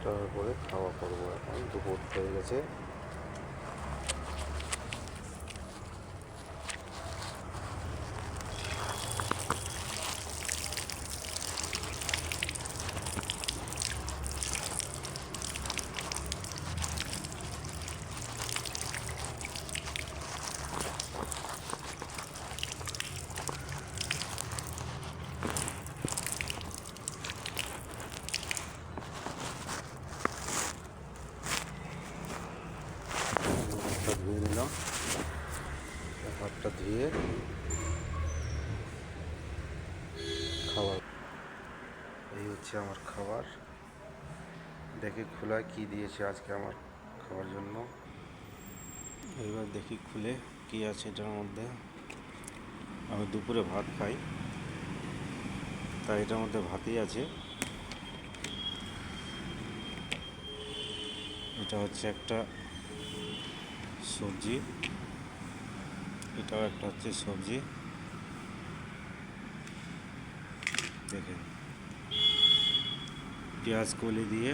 তারপরে খাওয়া করবো। এখন দুপুর হয়ে গেছে। হাতটা ধুয়ে নিলাম। হাতটা ধুয়ে খাবার, এই হচ্ছে আমার খাবার। দেখি খোলায় কি দিয়েছে আজকে আমার খাওয়ার জন্য। এবার দেখি খুলে কি আছে এটার মধ্যে। আমি দুপুরে ভাত খাই, তাই এটার মধ্যে ভাতই আছে। এটা হচ্ছে একটা সবজি, এটাও একটা হচ্ছে সবজি। দেখেন, পেঁয়াজ কলি দিয়ে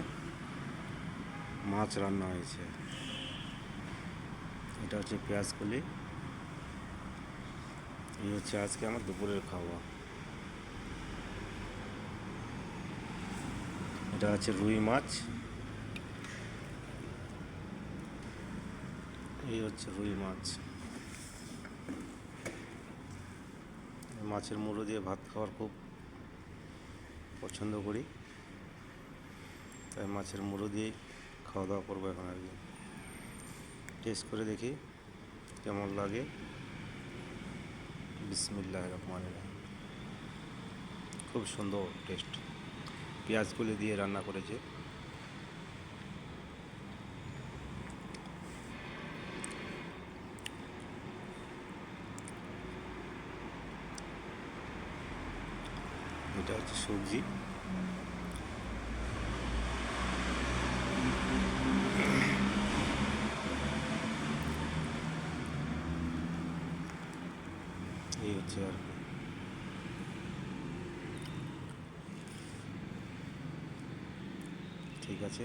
মাছ রান্না হয়েছে। এটা হচ্ছে পেঁয়াজ কলি। এই হচ্ছে আজকে আমার দুপুরের খাওয়া। এটা আছে রুই মাছ। এই হচ্ছে রুই মাছ। মাছের মুড়ো দিয়ে ভাত খাওয়ার খুব পছন্দ করি, তাই মাছের মুড়ো দিয়েই খাওয়া দাওয়া করবো এখন আর কি। টেস্ট করে দেখি কেমন লাগে। বিসমিল্লাহির রহমানির রহিম। খুব সুন্দর টেস্ট। পেঁয়াজগুলি দিয়ে রান্না করেছে। এটা হচ্ছে সবজি। এই হচ্ছে আর কি। ঠিক আছে।